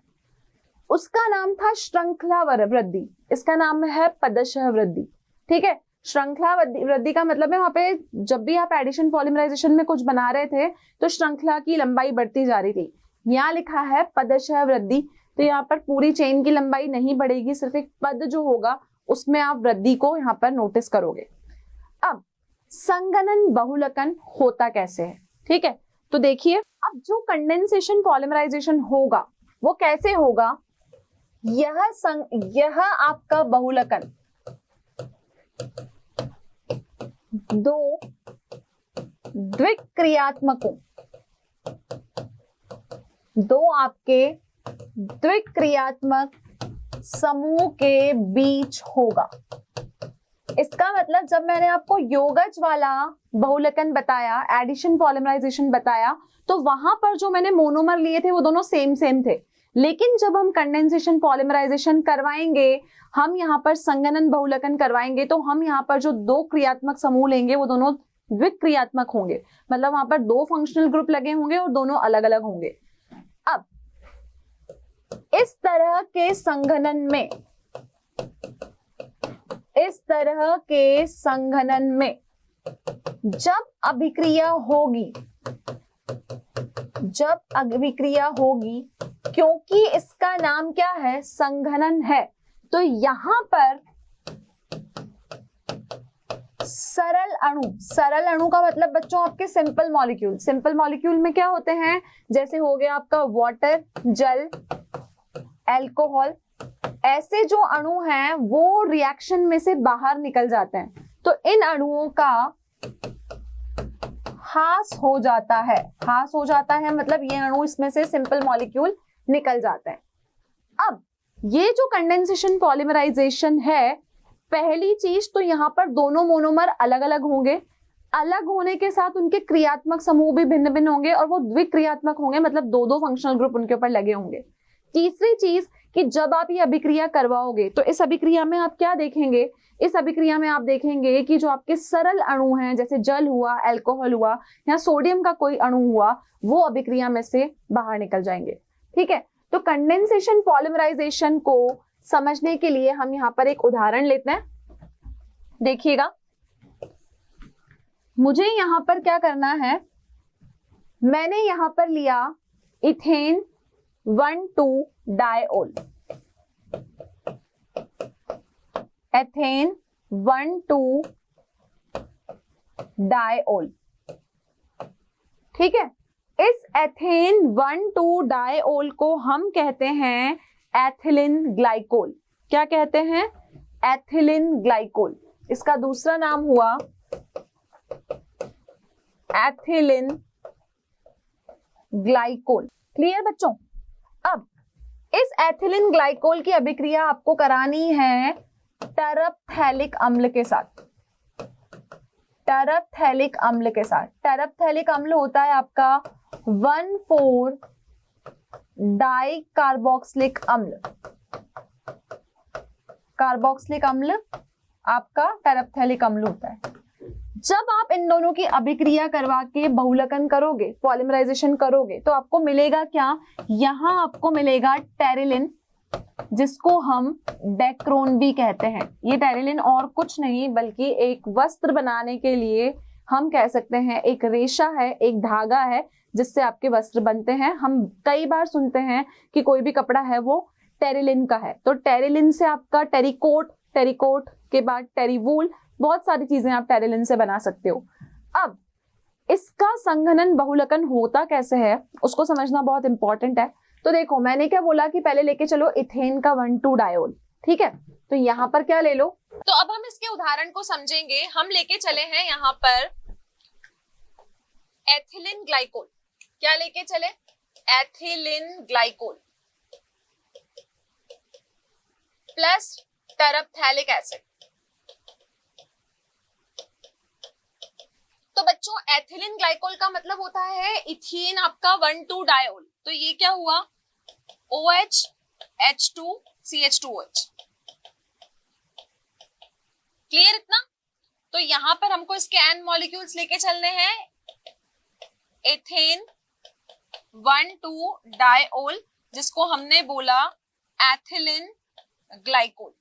उसका नाम था श्रृंखला वृद्धि, इसका नाम है पदशः वृद्धि। ठीक है, श्रृंखला वृद्धि का मतलब है वहां पे जब भी आप एडिशन पॉलिमराइजेशन में कुछ बना रहे थे तो श्रृंखला की लंबाई बढ़ती जा रही थी। यहाँ लिखा है पदशः वृद्धि, तो यहाँ पर पूरी चेन की लंबाई नहीं बढ़ेगी, सिर्फ एक पद जो होगा उसमें आप वृद्धि को यहाँ पर नोटिस करोगे। अब संघनन बहुलकन होता कैसे है? ठीक है, तो देखिए, अब जो कंडेंसेशन पॉलिमराइजेशन होगा वो कैसे होगा? यह आपका बहुलकन दो द्विक्रियात्मकों, दो आपके द्विक्रियात्मक समूह के बीच होगा। इसका मतलब जब मैंने आपको योगज वाला बहुलकन बताया, एडिशन पॉलिमराइजेशन बताया, तो वहां पर जो मैंने मोनोमर लिए थे वो दोनों सेम थे। लेकिन जब हम कंडेंसेशन पॉलिमराइजेशन करवाएंगे, हम यहाँ पर संघनन बहुलकन करवाएंगे, तो हम यहाँ पर जो दो क्रियात्मक समूह लेंगे वो दोनों द्विक्रियात्मक होंगे, मतलब वहां पर दो फंक्शनल ग्रुप लगे होंगे और दोनों अलग अलग होंगे। अब इस तरह के संघनन में, इस तरह के संघनन में जब अभिक्रिया होगी, जब अभिक्रिया होगी, क्योंकि इसका नाम क्या है? संघनन है, तो यहां पर सरल अणु, सरल अणु का मतलब बच्चों आपके सिंपल मॉलिक्यूल, सिंपल मॉलिक्यूल में क्या होते हैं? जैसे हो गया आपका वाटर, जल, एल्कोहल, ऐसे जो अणु हैं वो रिएक्शन में से बाहर निकल जाते हैं, तो इन अणुओं का ह्रास हो जाता है। ह्रास हो जाता है मतलब ये अणु इसमें से सिंपल मॉलिक्यूल निकल जाते हैं। अब ये जो कंडेंसेशन पॉलिमराइजेशन है, पहली चीज तो यहाँ पर दोनों मोनोमर अलग अलग होंगे, अलग होने के साथ उनके क्रियात्मक समूह भी भिन्न भिन्न होंगे और वो द्विक्रियात्मक होंगे, मतलब दो दो फंक्शनल ग्रुप उनके ऊपर लगे होंगे। तीसरी चीज कि जब आप ये अभिक्रिया करवाओगे तो इस अभिक्रिया में आप क्या देखेंगे? इस अभिक्रिया में आप देखेंगे कि जो आपके सरल अणु हैं, जैसे जल हुआ, अल्कोहल हुआ या सोडियम का कोई अणु हुआ, वो अभिक्रिया में से बाहर निकल जाएंगे। ठीक है, तो कंडेंसेशन पॉलिमराइजेशन को समझने के लिए हम यहाँ पर एक उदाहरण लेते हैं। देखिएगा, मुझे यहाँ पर क्या करना है, मैंने यहाँ पर लिया इथेन 1,2 डायओल, एथेन 1,2 डायओल। ठीक है, इस एथेन 1,2 डायओल को हम कहते हैं एथिलीन ग्लाइकोल। क्या कहते हैं? Ethylene glycol. इसका दूसरा नाम हुआ एथिलीन ग्लाइकोल। क्लियर बच्चों? अब इस एथिलीन ग्लाइकोल की अभिक्रिया आपको करानी है टरपथैलिक अम्ल के साथ। टरपथैलिक अम्ल के साथ, टरपथैलिक अम्ल होता है आपका 1,4 डाई कार्बोक्सिलिक अम्ल। कार्बोक्सिलिक अम्ल आपका टरपथैलिक अम्ल होता है। जब आप इन दोनों की अभिक्रिया करवा के बहुलकन करोगे, पॉलिमराइजेशन करोगे, तो आपको मिलेगा क्या? यहां आपको मिलेगा टेरिलिन, जिसको हम डेक्रोन भी कहते हैं। ये टेरिलिन और कुछ नहीं बल्कि एक वस्त्र बनाने के लिए हम कह सकते हैं, एक रेशा है, एक धागा है जिससे आपके वस्त्र बनते हैं। हम कई बार सुनते हैं कि कोई भी कपड़ा है वो टेरिलिन का है, तो टेरिलिन से आपका टेरिकोट, टेरिकोट के बाद टेरिवूल, बहुत सारी चीजें आप टेरिलिन से बना सकते हो। अब इसका संघनन बहुलकन होता कैसे है उसको समझना बहुत इंपॉर्टेंट है। तो देखो, मैंने क्या बोला कि पहले लेके चलो इथेन का 1,2 डायोल। ठीक है, तो यहां पर क्या ले लो? तो अब हम इसके उदाहरण को समझेंगे। हम लेके चले हैं यहाँ पर एथिलीन ग्लाइकोल। क्या लेके चले? Ethylene glycol plus terephthalic acid. तो बच्चों एथिलीन ग्लाइकोल का मतलब होता है इथीन आपका 1,2 डायोल। तो ये क्या हुआ, OH H2 CH2OH। क्लियर इतना? तो यहां पर हमको इसके एन मॉलिक्यूल्स लेके चलने हैं, एथेन 1,2 डायोल, जिसको हमने बोला एथिलीन ग्लाइकोल।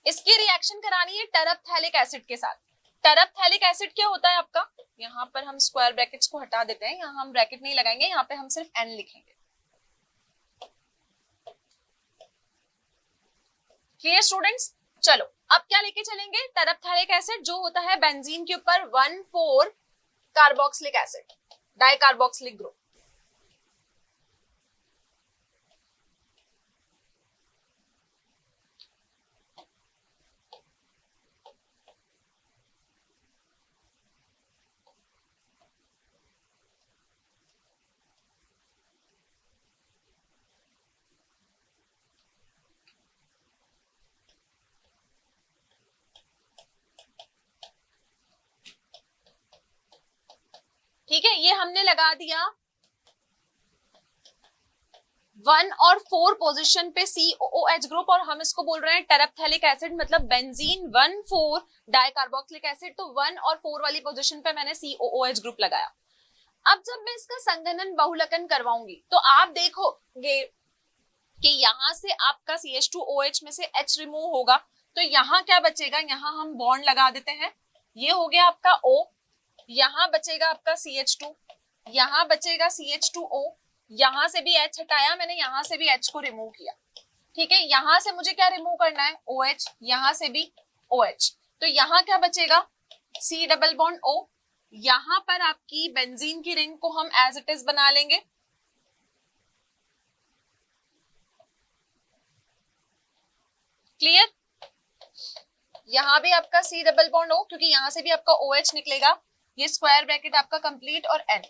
इसकी रिएक्शन करानी है टरपथैलिक एसिड के साथ। टरपथैलिक एसिड क्या होता है आपका, यहां पर हम स्क्वायर ब्रैकेट्स को हटा देते हैं, यहां हम ब्रैकेट नहीं लगाएंगे, यहां पे हम सिर्फ N लिखेंगे। Clear students? चलो अब क्या लेके चलेंगे, टरपथैलिक एसिड जो होता है बेंजीन के ऊपर 1,4 कार्बोक्सिलिक एसिड, डाइकार्बोक्सिलिक ग्रुप। ठीक है, ये हमने लगा दिया 1 और 4 पोजीशन पे COOH ग्रुप, और हम इसको बोल रहे हैं टरपथैलिक एसिड, मतलब बेंजीन 1,4 डाइकार्बोक्सिलिक एसिड। तो 1 और 4 वाली पोजीशन पे मैंने COOH ग्रुप लगाया। अब जब मैं इसका संघनन बहुलकन करवाऊंगी तो आप देखोगे कि यहां से आपका CH2OH में से H रिमूव होगा, तो यहाँ क्या बचेगा, यहाँ हम बॉन्ड लगा देते हैं, ये हो गया आपका O, यहाँ बचेगा आपका CH2, यहाँ बचेगा CH2O, यहाँ से भी H हटाया मैंने, यहाँ से भी H को रिमूव किया। ठीक है, यहाँ से मुझे क्या रिमूव करना है, OH, यहाँ से भी OH, तो यहाँ क्या बचेगा, C डबल बॉन्ड O। यहाँ पर आपकी बेंजीन की रिंग को हम एज इट इज बना लेंगे। क्लियर? यहाँ भी आपका C डबल बॉन्ड O, क्योंकि यहाँ से भी आपका OH निकलेगा, ये स्क्वायर ब्रैकेट आपका कंप्लीट, और N,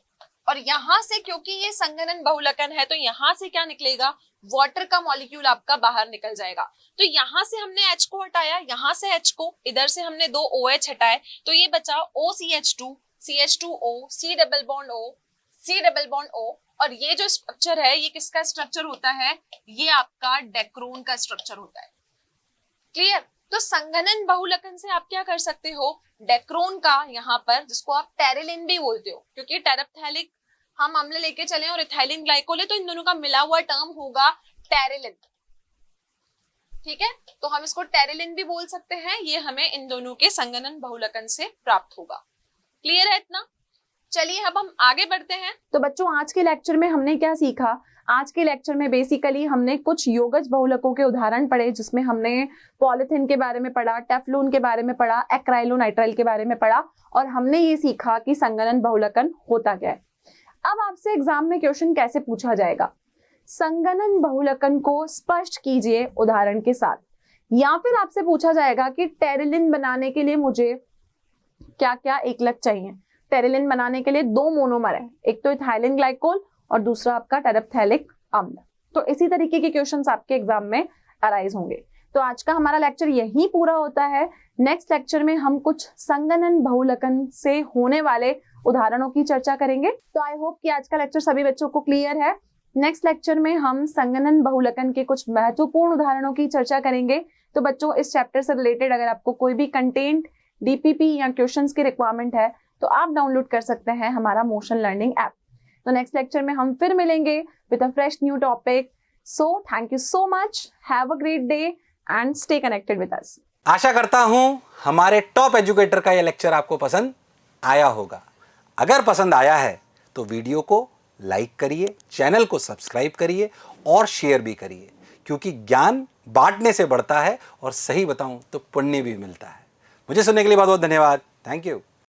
और यहाँ से क्योंकि ये संघनन बहुलकन है तो यहाँ से क्या निकलेगा, वाटर का मॉलिक्यूल आपका बाहर निकल जाएगा। तो यहाँ से हमने H को हटाया, यहाँ से H को, इधर से हमने 2 OH हटाए, तो ये बचा OCH2 CH2O C double bond O C double bond O। और ये जो स्ट्रक्चर है ये किसका स्ट्रक्चर होता है, ये आपका डेक्रोन का स्ट्रक्चर होता है। क्लियर? तो संघनन बहुलकन से आप क्या कर सकते हो, डेक्रोन का, यहाँ पर जिसको आप टेरिलिन भी बोलते हो, क्योंकि टरपथैलिक हम अम्ल लेके चले और इथाइलिन ग्लाइकोल है, तो इन दोनों का मिला हुआ टर्म होगा टेरिलिन। ठीक है, तो हम इसको टेरिलिन भी बोल सकते हैं, ये हमें इन दोनों के संघनन बहुलकन से प्राप्त होगा। क्लियर है इतना? चलिए अब हम आगे बढ़ते हैं। तो बच्चों आज के लेक्चर में हमने क्या सीखा, आज के लेक्चर में बेसिकली हमने कुछ योगज बहुलकों के उदाहरण पढ़े, जिसमें हमने पॉलीथिन के बारे में पढ़ा, टेफ्लून के बारे में पढ़ा, एक्राइलोनाइट्राइल के बारे में पढ़ा, और हमने ये सीखा कि संघनन बहुलकन होता क्या है। अब आपसे एग्जाम में क्वेश्चन कैसे पूछा जाएगा, संघनन बहुलकन को स्पष्ट कीजिए उदाहरण के साथ, या फिर आपसे पूछा जाएगा कि टेरिलिन बनाने के लिए मुझे क्या क्या एकलक चाहिए। टेरिलिन बनाने के लिए 2 मोनोमर है, एक तो इथाइलिन ग्लाइकोल और दूसरा आपका टरपथैलिक अम्ल। तो इसी तरीके के क्वेश्चंस आपके एग्जाम में अराइज होंगे। तो आज का हमारा लेक्चर यहीं पूरा होता है। नेक्स्ट लेक्चर में हम कुछ संघनन बहुलकन से होने वाले उदाहरणों की चर्चा करेंगे। तो आई होप कि आज का लेक्चर सभी बच्चों को क्लियर है। नेक्स्ट लेक्चर में हम संघनन बहुलकन के कुछ महत्वपूर्ण उदाहरणों की चर्चा करेंगे। तो बच्चों इस चैप्टर से रिलेटेड अगर आपको कोई भी कंटेंट, डीपीपी या क्वेश्चंस की रिक्वायरमेंट है तो आप डाउनलोड कर सकते हैं हमारा मोशन लर्निंग ऐप। तो नेक्स्ट लेक्चर में हम फिर मिलेंगे with a fresh new topic. So thank you so much, have a great day and stay connected with us. आशा करता हूं हमारे टॉप एजुकेटर का यह लेक्चर आपको पसंद आया होगा। अगर पसंद आया है तो वीडियो को लाइक करिए, चैनल को सब्सक्राइब करिए और शेयर भी करिए, क्योंकि ज्ञान बांटने से बढ़ता है और सही बताऊं तो पुण्य भी मिलता है। मुझे सुनने के लिए बहुत बहुत धन्यवाद। Thank you.